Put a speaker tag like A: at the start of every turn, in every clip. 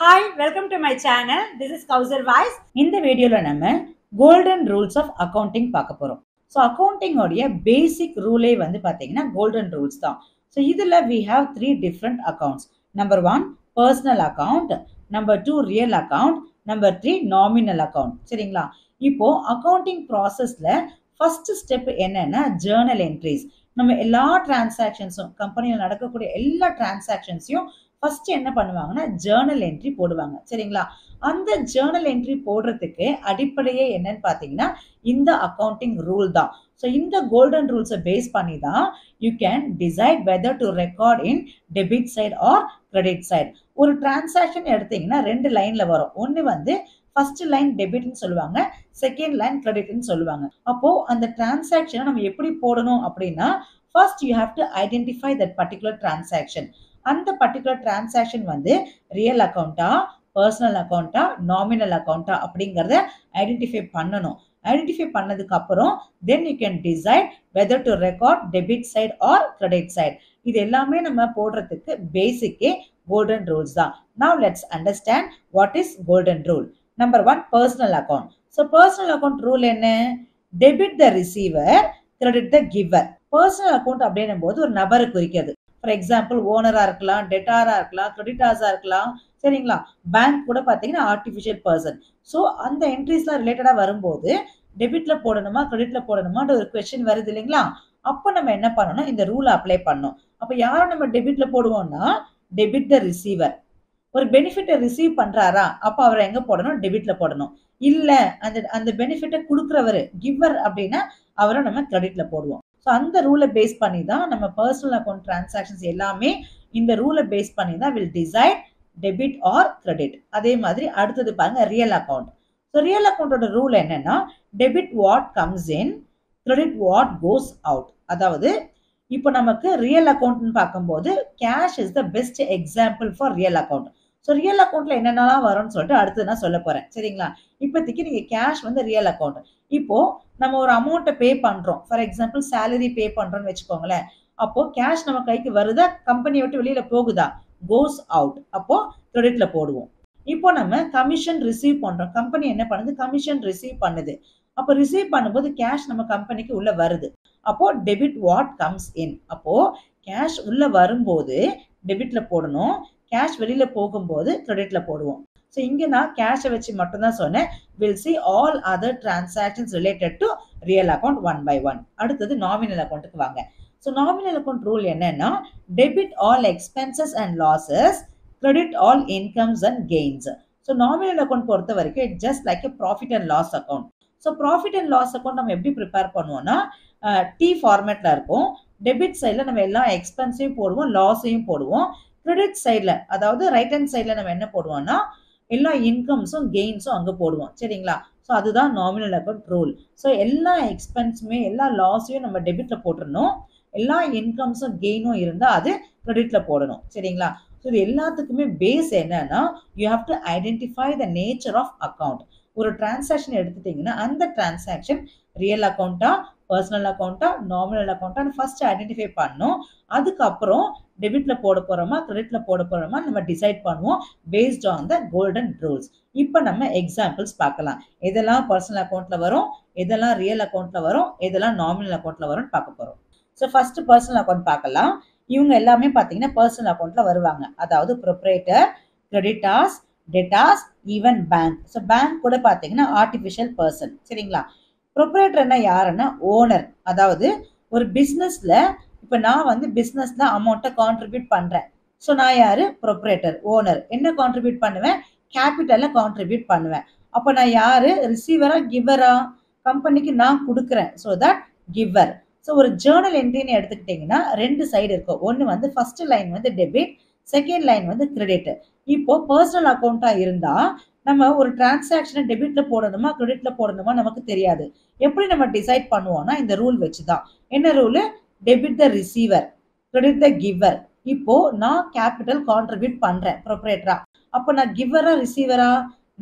A: Hi, welcome to my channel. This is Kausal Vice. இந்த வீடியோல நம்ம கோல்டன் ரூல்ஸ் ஆஃப் அக்கவுண்டிங் பார்க்க போறோம். ஸோ அக்கவுண்டிங் உடைய பேசிக் ரூலே வந்து பாத்தீங்கன்னா கோல்டன் ரூல்ஸ் தான். ஸோ இதுல we have three different accounts. Number one, personal account. Number two, real account. Number three, nominal account. சரிங்களா? இப்போ அக்கவுண்டிங் ப்ராசஸ்ல ஃபர்ஸ்ட் ஸ்டெப் என்னன்னா ஜேர்னல் என்ட்ரிஸ். நம்ம எல்லா டிரான்சாக்ஷன்ஸும் கம்பெனியில் நடக்கக்கூடிய எல்லா டிரான்சாக்ஷன்ஸையும் ஃபர்ஸ்ட் என்ன பண்ணுவாங்கன்னா ஜேர்னல் என்ட்ரி போடுவாங்க. சரிங்களா? அந்த ஜேர்னல் என்ட்ரி போடுறதுக்கு அடிப்படையே என்னன்னு பாத்தீங்கன்னா இந்த அக்கவுண்டிங் ரூல் தான். ஸோ இந்த கோல்டன் ரூல்ஸை பேஸ் பண்ணி தான் you can decide whether to record in debit side or credit side. ஒரு டிரான்சாக்ஷன் எடுத்தீங்கன்னா ரெண்டு லைன்ல வரும். ஒன்னு வந்து ஃபர்ஸ்ட் லைன் டெபிட்னு சொல்லுவாங்க, செகண்ட் லைன் கிரெடிட்னு சொல்லுவாங்க. அப்போ அந்த டிரான்சாக்ஷனை நம்ம எப்படி போடணும் அப்படின்னா first you have to identify that particular transaction. அந்த பர்டிகுலர் டிரான்சாக்ஷன் வந்து ரியல் அக்கௌண்டா, பர்சனல் அக்கௌண்டா, நாமினல் அக்கௌண்டா அப்படிங்கறத ஐடென்டிஃபை பண்ணணும். ஐடென்டிஃபை பண்ணதுக்கு அப்புறம் then you can decide whether to record debit side or credit side. இது எல்லாமே நம்ம போடுறதுக்கு பேசிக்கே கோல்டன் ரூல்ஸ் தான். Now let's understand what is golden rule. Number one, personal account. So personal account rule என்ன? Debit the receiver, credit the giver. Personal account அப்படின்னும் போது ஒரு நபரை குறிக்கிறது. ஃபார் எக்ஸாம்பிள் ஓனரா இருக்கலாம், டெட்டாரா இருக்கலாம், கிரெடிட்டார்ஸா இருக்கலாம். சரிங்களா? பேங்க் கூட பாத்தீங்கன்னா ஆர்டிஃபிஷியல் பர்சன். ஸோ அந்த என்ட்ரிஸ்லாம் ரிலேட்டடா வரும்போது டெபிட்ல போடணுமா கிரெடிட்ல போடணுமான்ற ஒரு கொஸ்டின் வருது இல்லைங்களா? அப்போ நம்ம என்ன பண்ணணும், இந்த ரூலை அப்ளை பண்ணணும். அப்போ யாரை நம்ம டெபிட்ல போடுவோம்னா டெபிட் த ரிசீவர். ஒரு பெனிஃபிட்டை ரிசீவ் பண்றாரா, அப்போ அவரை எங்க போடணும், டெபிட்ல போடணும். இல்ல அந்த அந்த பெனிஃபிட்டை கொடுக்குறவரு கிவர் அப்படின்னா அவரை நம்ம கிரெடிட்ல போடுவோம். ஸோ அந்த ரூலை பேஸ் பண்ணி தான் நம்ம பர்சனல் அக்கௌண்ட் டிரான்சாக்ஷன்ஸ் எல்லாமே இந்த ரூலை பேஸ் பண்ணி தான் will decide debit or credit. அதே மாதிரி அடுத்தது பாருங்க ரியல் அக்கௌண்ட். ஸோ ரியல் அக்கௌண்டோட ரூல் என்னன்னா debit what comes in, credit what goes out. அதாவது இப்போ நமக்கு ரியல் அக்கௌண்ட்னு பார்க்கும்போது cash is the best example for real account. So real அக்கௌண்ட்ல என்னென்னலாம் வரும்னு சொல்லிட்டு அடுத்து நான் சொல்ல போறேன். சரிங்களா? இப்போதைக்கு நீங்க கேஷ் வந்து ரியல் அக்கௌண்ட். இப்போ நம்ம ஒரு அமௌண்ட்டை பே பண்றோம். ஃபார் எக்ஸாம்பிள் சேலரி பே பண்றோம்னு வச்சுக்கோங்களேன். அப்போ கேஷ் நம்ம கைக்கு வருதா, கம்பெனி விட்டு வெளியில போகுதா, கோஸ் அவுட். அப்போ கிரெடிட்ல போடுவோம். இப்போ நம்ம கமிஷன் ரிசீவ் பண்றோம். கம்பெனி என்ன பண்ணுது, கமிஷன் ரிசீவ் பண்ணுது. அப்போ ரிசீவ் பண்ணும்போது கேஷ் நம்ம கம்பெனிக்கு உள்ள வருது. அப்போ டெபிட் வாட் கம்ஸ் இன். அப்போ கேஷ் உள்ள வரும்போது டெபிட்ல போடணும், கேஷ் வெளியில போகும்போது கிரெடிட்ல போடுவோம். ஸோ இங்க நான் கேஷை வச்சு மட்டும் தான் சொன்னேன். Will see all other transactions related to real account one by one. அடுத்தது நாமினல் அக்கௌண்ட்டுக்கு வாங்க. ஸோ நாமினல் அக்கௌண்ட் ரூல் என்னன்னா debit all expenses and losses, credit all incomes and gains. So nominal account பொறுத்த வரைக்கும் it just like a profit and loss account. So profit and loss account நம்ம எப்படி prepare பண்ணுவோம்னா D ஃபார்மேட்ல இருக்கும். Debit சைட்ல நம்ம எல்லா எக்ஸ்பென்ஸையும் போடுவோம், லாஸையும் போடுவோம். கிரெடிட் சைட்ல அதாவது ரைட் ஹேண்ட் சைட்ல நம்ம என்ன போடுவோம்னா எல்லா இன்கம்ஸும் கெயின்ஸும் அங்க போடுவோம். சரிங்களா? ஸோ அதுதான் நாமினல் அக்கௌண்ட் ரூல். ஸோ எல்லா எக்ஸ்பென்ஸுமே எல்லா லாஸையும் நம்ம டெபிட்ல போட்டுடணும், எல்லா இன்கம்ஸும் கெயினும் இருந்தா அது கிரெடிட்ல போடணும். சரிங்களா? ஸோ இது எல்லாத்துக்குமே பேஸ் என்னன்னா you have to identify the nature of account. ஒரு டிரான்சாக்ஷன் எடுத்துட்டீங்கன்னா அந்த டிரான்சாக்ஷன் ரியல் அக்கௌண்டா, பர்சனல் அக்கௌண்டா, நாமினல் அக்கௌண்டா ஃபர்ஸ்ட் ஐடென்டிஃபை பண்ணணும். அதுக்கப்புறம் டெபிட்ல போட போறோமா கிரெடிட்ல போட போறோமா நம்ம டிசைட் பண்ணுவோம் based on the golden rules. இப்போ நம்ம எக்ஸாம்பிள்ஸ் பார்க்கலாம். எதெல்லாம் பர்சனல் அக்கௌண்ட்ல வரும், எதெல்லாம் ரியல் அக்கௌண்ட்ல வரும், எதெல்லாம் நாமினல் அக்கௌண்ட்ல வரும்னு பார்க்க போறோம். ஸோ ஃபர்ஸ்ட் பர்சனல் அக்கௌண்ட் பார்க்கலாம். இவங்க எல்லாமே பார்த்தீங்கன்னா பர்சனல் அக்கௌண்ட்ல வருவாங்க. அதாவது proprietor, creditors, debtors, even bank. So bank கூட பார்த்தீங்கன்னா ஆர்டிஃபிஷியல் பர்சன். சரிங்களா? ப்ரொப்ரைட்டர்னா யாருன்னா ஓனர். அதாவது ஒரு பிஸ்னஸ்ல இப்போ நான் வந்து பிஸ்னஸ்ல அமௌண்ட்டை கான்ட்ரிபியூட் பண்றேன். ஸோ நான் யாரு, ப்ரொப்ரைட்டர், ஓனர். என்ன கான்ட்ரிபியூட் பண்ணுவேன், கேபிட்டல்ல கான்ட்ரிபியூட் பண்ணுவேன். அப்போ நான் யாரு, ரிசீவரா கிவரா, கம்பெனிக்கு நான் கொடுக்குறேன். So that giver. ஸோ ஒரு ஜேர்னல் என்ட்ரின்னு எடுத்துக்கிட்டீங்கன்னா ரெண்டு சைடு இருக்கும். ஒன்று வந்து ஃபர்ஸ்ட் லைன் வந்து டெபிட், செகண்ட் லைன் வந்து கிரெடிட். இப்போ பர்சனல் அக்கௌண்டா இருந்தா நம்ம ஒரு டிரான்சாக்ஷனை டெபிட்ல போடணுமா கிரெடிட்ல போடணுமா நமக்கு தெரியாது. எப்படி நம்ம டிசைட் பண்ணுவோம்னா இந்த ரூல் வச்சுதான். என்ன rule, debit the receiver, credit the giver. இப்போ நான் கேபிட்டல் கான்ட்ரிபியூட் பண்றேன் ப்ரொப்ரைட்டரா. அப்போ நான் கிவரா ரிசீவரா,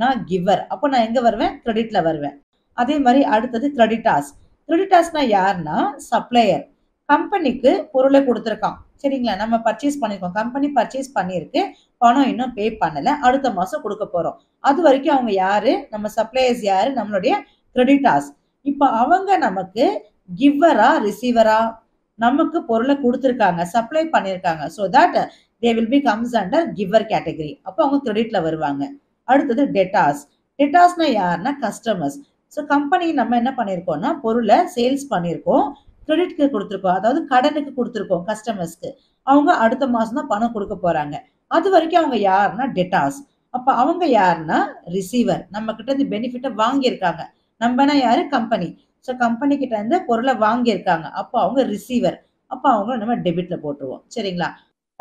A: நான் கிவர். அப்போ நான் எங்க வருவேன், கிரெடிட்ல வருவேன். அதே மாதிரி அடுத்தது கிரெடிட்டார்ஸ். கிரெடிட்டார்ஸ்னா யாருன்னா சப்ளையர். கம்பெனிக்கு பொருளை கொடுத்துருக்கான். சரிங்களா? நம்ம பர்ச்சேஸ் பண்ணிருக்கோம். கம்பெனி பர்ச்சேஸ் பண்ணிருக்கு. பணம் இன்னும் பே பண்ணல. அடுத்த மாசம் கொடுக்க போறோம். அது வரைக்கும் அவங்க யாரு? நம்ம சப்ளையர்ஸ் யாரு? நம்மளுடைய கிரெடிட்டார்ஸ். இப்ப அவங்க நமக்கு கிவ்வரா, ரிசீவரா? நமக்கு பொருளை கொடுத்துருக்காங்க, சப்ளை பண்ணிருக்காங்க. So that they will be comes under giver category. அப்போ அவங்க கிரெடிட்ல வருவாங்க. அடுத்தது டெட்டார்ஸ். டெட்டார்ஸ்னா யாருன்னா கஸ்டமர்ஸ். ஸோ கம்பெனி நம்ம என்ன பண்ணிருக்கோம்னா பொருளை சேல்ஸ் பண்ணிருக்கோம், கிரெடிட்க்கு கொடுத்துருக்கோம், அதாவது கடனுக்கு கொடுத்துருக்கோம் கஸ்டமர்ஸ்க்கு. அவங்க அடுத்த மாசம் தான் பணம் கொடுக்க போறாங்க. அது வரைக்கும் அவங்க யாருன்னா டெட்டார்ஸ். அப்ப அவங்க யாருன்னா ரிசீவர். நம்ம கிட்ட இருந்து பெனிஃபிட்டை வாங்கியிருக்காங்க. நம்மனா யாரு? கம்பெனி. ஸோ கம்பெனி கிட்ட இருந்து பொருளை வாங்கியிருக்காங்க. அப்போ அவங்க ரிசீவர். அப்போ அவங்க நம்ம டெபிட்ல போட்டுருவோம். சரிங்களா?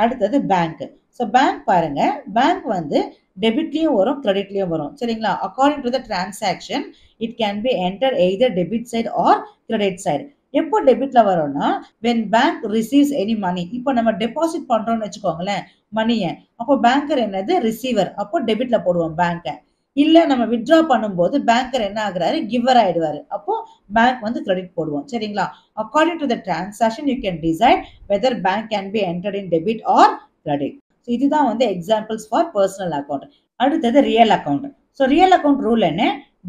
A: அடுத்தது பேங்க். ஸோ பேங்க் பாருங்க, பேங்க் வந்து டெபிட்லயும் வரும், கிரெடிட்லயும் வரும். சரிங்களா? According to the transaction it can be enter either debit side or credit side. எப்போ டெபிட்ல வரும்னா when bank receives any money. இப்போ நம்ம டெபாசிட் பண்றோம்னு வச்சுக்கோங்களேன் மணியை, அப்போ பேங்கர் என்னது? ரிசீவர். அப்போ டெபிட்ல போடுவோம் பேங்க. இல்ல நம்ம வித்ட்ரா பண்ணும்போது பேங்கர் என்ன ஆகுறாரு? கிவர் ஆயிடுவாரு. அப்போ பேங்க் வந்து கிரெடிட் போடுவோம். சரிங்களா? According to the transaction you can decide whether bank can be entered in debit or credit. இதுதான் வந்து எக்ஸாம்பிள்ஸ் ஃபார் பர்சனல் அக்கௌண்ட். அடுத்தது real account. So real account rule என்ன?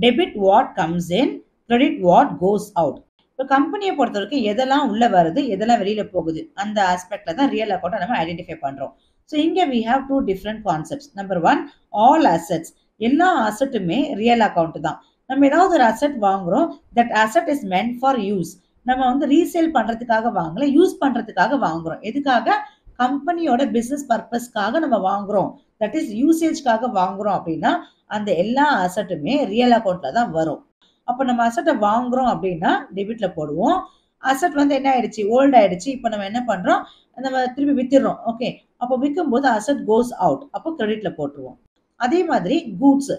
A: Debit what comes in, credit what goes out. இப்போ கம்பெனியை பொறுத்த வரைக்கும் எதெல்லாம் உள்ள வருது, எதெல்லாம் வெளியில போகுது, அந்த ஆஸ்பெக்ட்ல தான் ரியல் அக்கௌண்ட்டை நம்ம ஐடென்டிஃபை பண்றோம். ஸோ இங்க we have two different concepts. Number 1, all assets. எல்லா அசெட்டுமே ரியல் அக்கௌண்ட் தான். நம்ம ஏதாவது ஒரு அசெட் வாங்குறோம், that asset is meant for use. நம்ம வந்து ரீசேல் பண்றதுக்காக வாங்கல, யூஸ் பண்றதுக்காக வாங்குறோம். எதுக்காக? கம்பெனியோட பிசினஸ் பர்பஸ்க்காக நம்ம வாங்குறோம், தட் இஸ் யூசேஜ்க்காக வாங்குறோம் அப்படின்னா அந்த எல்லா அசெட்டுமே ரியல் அக்கௌண்ட்ல தான் வரும். அப்போ நம்ம அசெட்டை வாங்குறோம் அப்படின்னா டெபிட்ல போடுவோம். அசெட் வந்து என்ன ஆயிடுச்சு? ஓல்ட் ஆயிடுச்சு. இப்போ நம்ம என்ன பண்றோம்? நம்ம திருப்பி வித்துடுறோம். ஓகே, அப்போ விற்கும் போது அசெட் கோஸ் அவுட். அப்போ கிரெடிட்ல போட்டுருவோம். அதே மாதிரி கூட்ஸ்.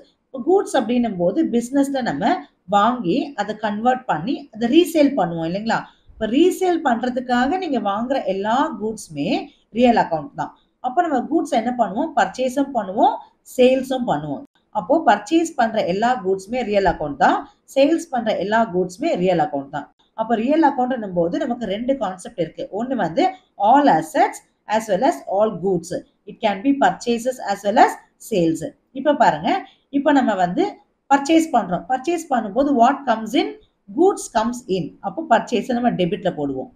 A: கூட்ஸ் அப்படின்னும் போது பிசினஸ்ல நம்ம வாங்கி அதை கன்வெர்ட் பண்ணி அதை ரீசேல் பண்ணுவோம் இல்லைங்களா? இப்போ ரீசேல் பண்றதுக்காக நீங்க வாங்குற எல்லா கூட்ஸுமே ரியல் அக்கௌண்ட் தான். அப்போ நம்ம கூட்ஸ் என்ன பண்ணுவோம்? பர்ச்சேஸும் பண்ணுவோம், சேல்ஸும் பண்ணுவோம். அப்போ பர்ச்சேஸ் பண்ற எல்லா கூட்ஸுமே ரியல் அக்கௌண்ட் தான், சேல்ஸ் பண்ற எல்லா கூட்ஸுமே ரியல் அக்கௌண்ட் தான். அப்போ ரியல் அக்கௌண்ட் போது நமக்கு ரெண்டு கான்செப்ட் இருக்கு. ஒன்னு வந்து all assets as well as all goods. It can be purchases as well as sales. இப்போ பாருங்க, இப்போ நம்ம வந்து பர்ச்சேஸ் பண்றோம். பர்ச்சேஸ் பண்ணும்போது what comes in? Goods comes in. அப்போ பர்ச்சேஸ் நம்ம டெபிட்ல போடுவோம்.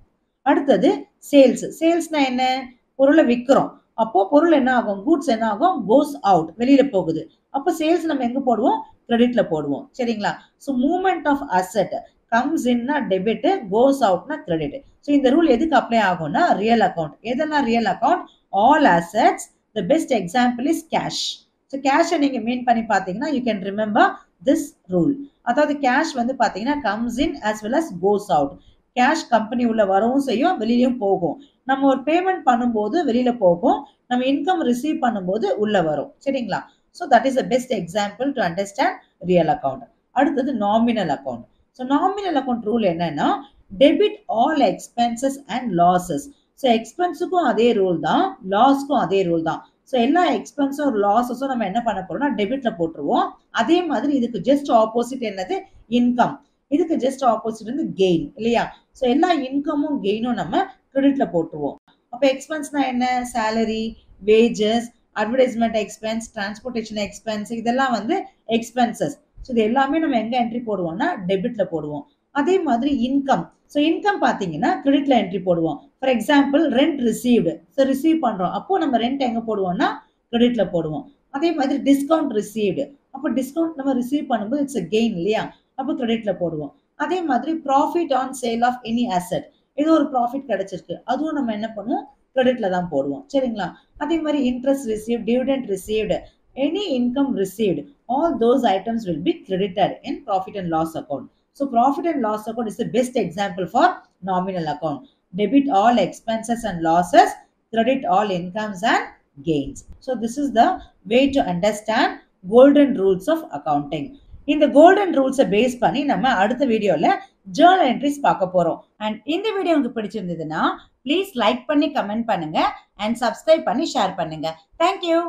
A: அடுத்தது சேல்ஸ். சேல்ஸ்னா என்ன? பொருளை விற்கிறோம். அப்போ பொருள் என்ன ஆகும்? கூட்ஸ் என்ன ஆகும்? கோஸ் அவுட், வெளியில போகுது. அப்போ சேல்ஸ் நம்ம எங்க போடுவோம்? கிரெடிட்ல போடுவோம். சரிங்களா? So movement of asset comes இன்னா டெபிட், கோஸ் அவுட்னா கிரெடிட். ஸோ இந்த ரூல் எதுக்கு அப்ளை ஆகும்னா ரியல் அக்கௌண்ட். எதெல்லாம் real account? All assets. The best example is cash. So கேஷை நீங்க மீன் பண்ணி பார்த்தீங்கன்னா you can remember this rule. அதாவது கேஷ் வந்து பார்த்தீங்கன்னா comes in as well as goes out. Cash company உள்ள வரவும் செய்யும், வெளியிலும் போகும். நம்ம ஒரு பேமெண்ட் பண்ணும்போது வெளியில போகும், நம்ம இன்கம் ரிசீவ் பண்ணும்போது உள்ள வரும். சரிங்களா? So that is the best example to understand real account. அடுத்தது nominal account. So nominal account rule என்னன்னா debit all expenses and losses. So எக்ஸ்பென்ஸுக்கும் அதே ரூல் தான், லாஸ்க்கும் அதே ரூல் தான். ஸோ எல்லா எக்ஸ்பென்ஸும் லாசஸும் நம்ம என்ன பண்ண போறோம்னா டெபிட்ல போட்டுருவோம். அதே மாதிரி இதுக்கு ஜஸ்ட் ஆப்போசிட் என்னது? இன்கம். இதுக்கு ஜஸ்ட் ஆப்போசிட் வந்து கெயின் இல்லையா? ஸோ எல்லா இன்கமும் கெயினும் நம்ம கிரெடிட்ல போட்டுருவோம். அப்போ எக்ஸ்பென்ஸ்னா என்ன? Salary, wages, advertisement expense, transportation expense, இதெல்லாம் வந்து எக்ஸ்பென்சஸ். ஸோ இது எல்லாமே நம்ம எங்க என்ட்ரி போடுவோம்னா டெபிட்ல போடுவோம். அதே மாதிரி இன்கம். ஸோ இன்கம் பார்த்தீங்கன்னா கிரெடிட்ல என்ட்ரி போடுவோம். For example rent received. So receive பண்றோம், அப்போ நம்ம ரெண்ட் எங்க போடுவோம்னா கிரெடிட்ல போடுவோம். அதே மாதிரி டிஸ்கவுண்ட் ரிசீவ்டு. அப்போ டிஸ்கவுண்ட் நம்ம ரிசீவ் பண்ணும்போது இட்ஸ் கெயின் இல்லையா? அப்போ கிரெடிட்ல போடுவோம். அதே மாதிரி profit on sale of any asset. ஏதோ ஒரு ப்ராஃபிட் கிடைச்சிருக்கு, அதுவும் நம்ம என்ன பண்ணுவோம்? கிரெடிட்ல தான் போடுவோம். சரிங்களா? அதே மாதிரி interest received, dividend received, any income received, all those items will be credited in profit and loss account. So profit and loss account is the best example for nominal account. Debit all expenses and losses, credit all incomes and gains. So this is the way to understand golden rules of accounting. இந்த golden ரூல்ஸை base பண்ணி நம்ம அடுத்த வீடியோல journal entries பார்க்க போறோம். And இந்த video உங்களுக்கு பிடிச்சிருந்ததுன்னா ப்ளீஸ் லைக் பண்ணி கமெண்ட் பண்ணுங்க அண்ட் சப்ஸ்கிரைப் பண்ணி ஷேர் பண்ணுங்க. தேங்க்யூ.